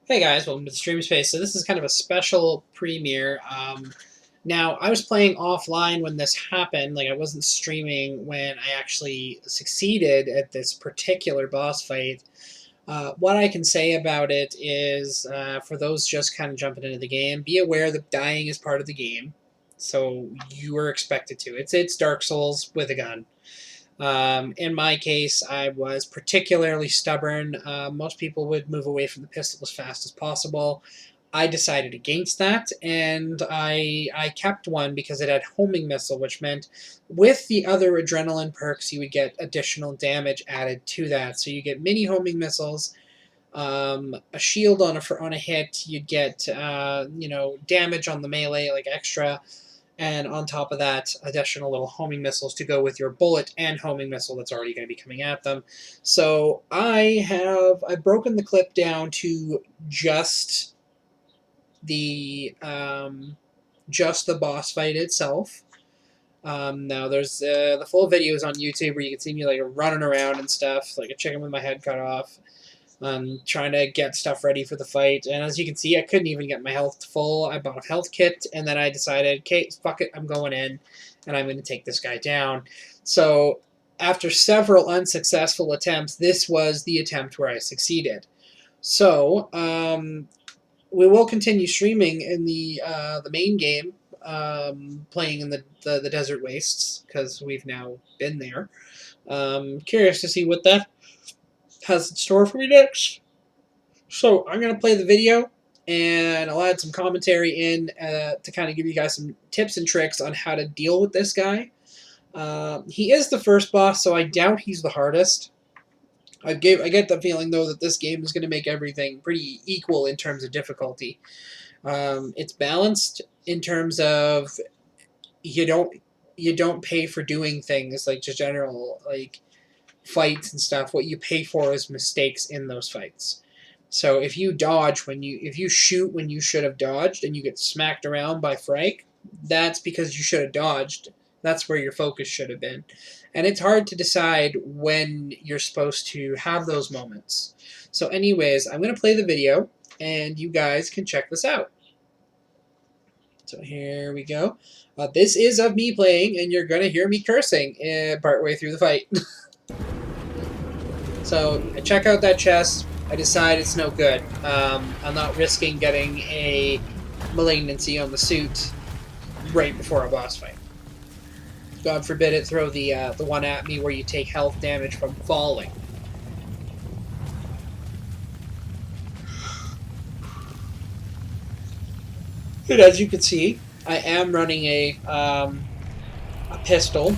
Hey guys, welcome to the Stream Space. So this is kind of a special premiere. Now, I was playing offline when this happened, like I wasn't streaming when I actually succeeded at this particular boss fight. What I can say about it is, for those just kind of jumping into the game, be aware that dying is part of the game. So you are expected to. It's Dark Souls with a gun. In my case, I was particularly stubborn. Most people would move away from the pistol as fast as possible. I decided against that, and I kept one because it had homing missile, which meant with the other adrenaline perks, you would get additional damage added to that. So you get mini homing missiles, a shield on a hit. You'd get damage on the melee, like extra. And on top of that, additional little homing missiles to go with your bullet and homing missile that's already going to be coming at them. So I've broken the clip down to just the boss fight itself. Now there's the full videos on YouTube where you can see me like running around and stuff, like a chicken with my head cut off. Trying to get stuff ready for the fight, and as you can see, I couldn't even get my health full. I bought a health kit, and then I decided, okay, fuck it, I'm going in, and I'm going to take this guy down. So, after several unsuccessful attempts, this was the attempt where I succeeded. So, we will continue streaming in the main game, playing in the desert wastes, because we've now been there. Curious to see what that has in store for me next. So I'm going to play the video, and I'll add some commentary in to kind of give you guys some tips and tricks on how to deal with this guy. He is the first boss, so I doubt he's the hardest. I get the feeling, though, that this game is going to make everything pretty equal in terms of difficulty. It's balanced in terms of you don't pay for doing things like just general like fights and stuff. What you pay for is mistakes in those fights. So if you shoot when you should have dodged and you get smacked around by Phrike, that's because you should have dodged. That's where your focus should have been. And it's hard to decide when you're supposed to have those moments. So anyways, I'm going to play the video and you guys can check this out. So here we go. This is of me playing, and you're going to hear me cursing partway through the fight. So I check out that chest. I decide it's no good. I'm not risking getting a malignancy on the suit right before a boss fight. God forbid it throw the one at me where you take health damage from falling. And as you can see, I am running a pistol.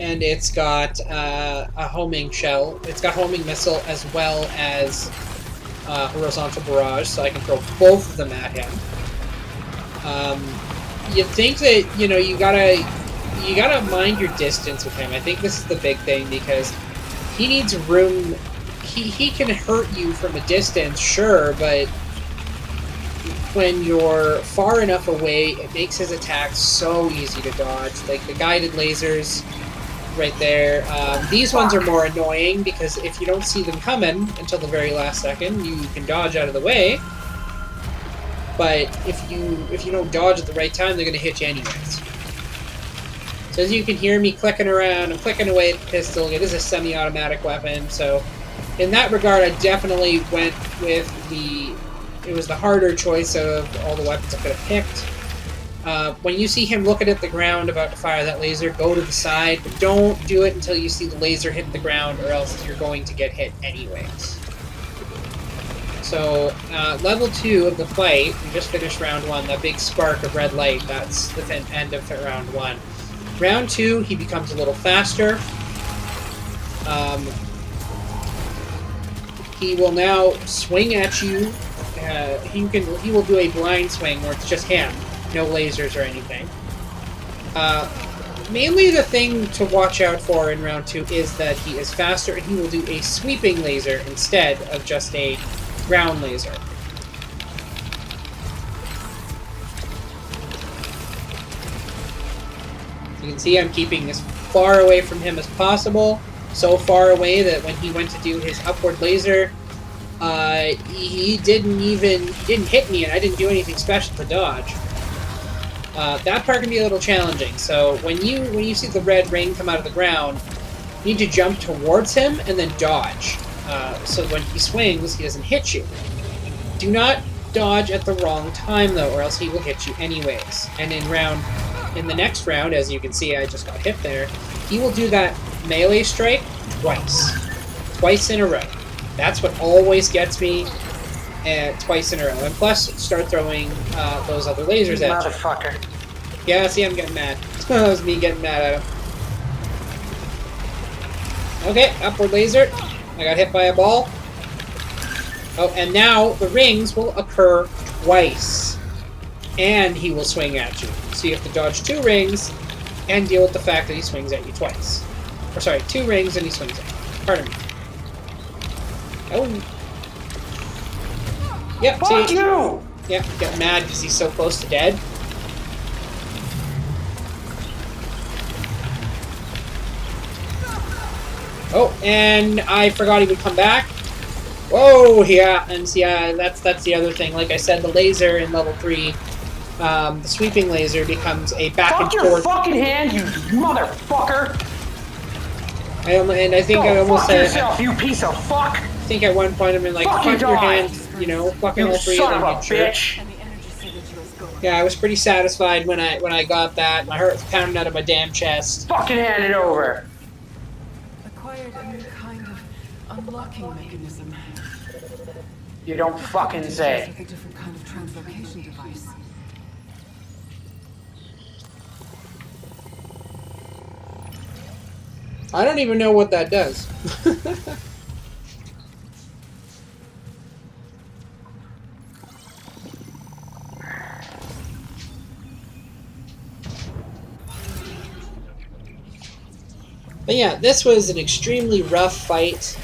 And it's got a homing shell. It's got homing missile as well as horizontal barrage, so I can throw both of them at him. You'd think that you gotta mind your distance with him. I think this is the big thing because he needs room. He can hurt you from a distance, sure, but when you're far enough away, it makes his attacks so easy to dodge. Like the guided lasers. Right there. These ones are more annoying because if you don't see them coming until the very last second, you can dodge out of the way. But if you don't dodge at the right time, they're going to hit you anyways. So as you can hear me clicking around, I'm clicking away at the pistol. It is a semi-automatic weapon, so in that regard, I definitely went with it was the harder choice of all the weapons I could have picked. When you see him looking at the ground about to fire that laser, go to the side, but don't do it until you see the laser hit the ground, or else you're going to get hit anyways. So, level 2 of the fight, we just finished round 1, that big spark of red light, that's the end of round 1. Round 2, he becomes a little faster. He will now swing at you. He will do a blind swing where it's just him. No lasers or anything. Mainly the thing to watch out for in round 2 is that he is faster and he will do a sweeping laser instead of just a ground laser. You can see I'm keeping as far away from him as possible. So far away that when he went to do his upward laser, he didn't hit me, and I didn't do anything special to dodge. That part can be a little challenging. So when you see the red ring come out of the ground, you need to jump towards him and then dodge. So when he swings, he doesn't hit you. Do not dodge at the wrong time, though, or else he will hit you anyways. And in the next round, as you can see, I just got hit there, he will do that melee strike twice in a row. That's what always gets me, twice in a row. And plus, start throwing those other lasers at you. Motherfucker. Yeah, see, I'm getting mad. That was me getting mad at him. Okay, upward laser. I got hit by a ball. Oh, and now the rings will occur twice. And he will swing at you. So you have to dodge 2 rings and deal with the fact that he swings at you twice. Or sorry, 2 rings and he swings at you. Pardon me. Oh. Yep, Fuck see? you! Yep, get mad because he's so close to dead. Oh, and I forgot he would come back. Whoa, yeah, and see, that's the other thing. Like I said, the laser in level 3, the sweeping laser becomes a back and forth. Fuck your fucking hand, you motherfucker! I think I almost said, said. Yourself, you piece of fuck! I think at one point I'm in like, fuck your hand, you know, fucking all 3 of them. You son of a bitch! Yeah, I was pretty satisfied when I got that. My heart was pounding out of my damn chest. Fucking hand it over! Acquired a new kind of unlocking mechanism. You don't fucking say. Like a different kind of translocation device. I don't even know what that does. But yeah, this was an extremely rough fight.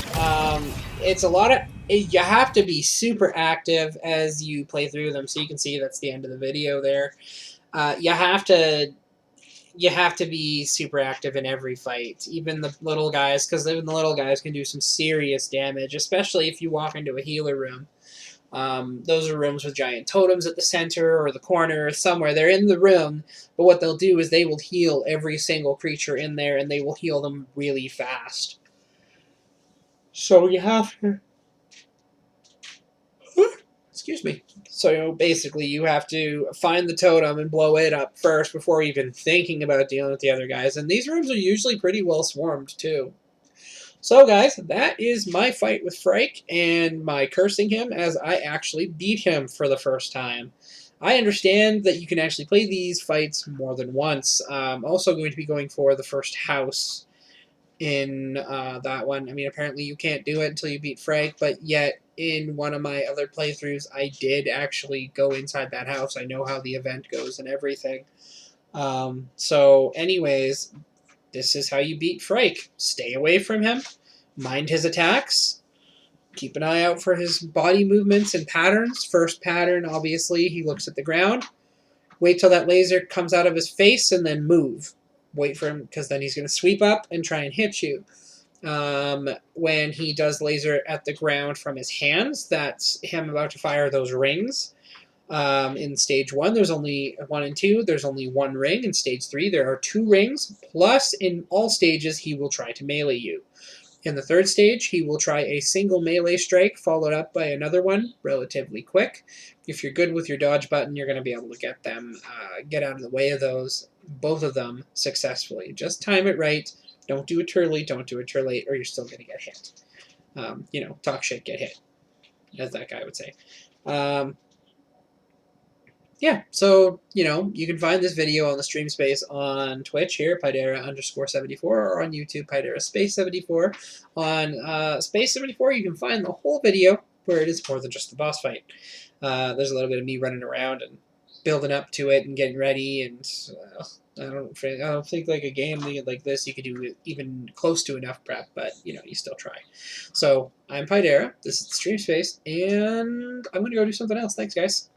It's a lot of... You have to be super active as you play through them, so you can see that's the end of the video there. You have to be super active in every fight, even the little guys, because even the little guys can do some serious damage, especially if you walk into a healer room. Those are rooms with giant totems at the center or the corner or somewhere. They're in the room, but what they'll do is they will heal every single creature in there, and they will heal them really fast. So you have to... Excuse me. So basically you have to find the totem and blow it up first before even thinking about dealing with the other guys. And these rooms are usually pretty well swarmed too. So guys, that is my fight with Phrike and my cursing him as I actually beat him for the first time. I understand that you can actually play these fights more than once. I'm also going to be going for the first house in that one. I mean, apparently you can't do it until you beat Phrike, but yet in one of my other playthroughs, I did actually go inside that house. I know how the event goes and everything. So anyways, this is how you beat Phrike. Stay away from him. Mind his attacks. Keep an eye out for his body movements and patterns. First pattern, obviously, he looks at the ground. Wait till that laser comes out of his face and then move. Wait for him, because then he's going to sweep up and try and hit you. When he does laser at the ground from his hands, that's him about to fire those rings. In stage 1, there's only 1 and 2. There's only 1 ring. In stage 3, there are 2 rings. Plus, in all stages, he will try to melee you. In the 3rd stage, he will try a single melee strike, followed up by another one, relatively quick. If you're good with your dodge button, you're going to be able to get them, get out of the way of those, both of them, successfully. Just time it right. Don't do it too early, don't do it too late, or you're still going to get hit. You know, talk shit, get hit, as that guy would say. Yeah, so, you know, you can find this video on the stream space on Twitch here, Pydera_74, or on YouTube, Pydera_Space74. On Space74, you can find the whole video where it is more than just the boss fight. There's a little bit of me running around and building up to it and getting ready, and I don't think like a game like this you could do even close to enough prep, but you know, you still try. So I'm Pydera, this is the stream space, and I'm gonna go do something else. Thanks guys.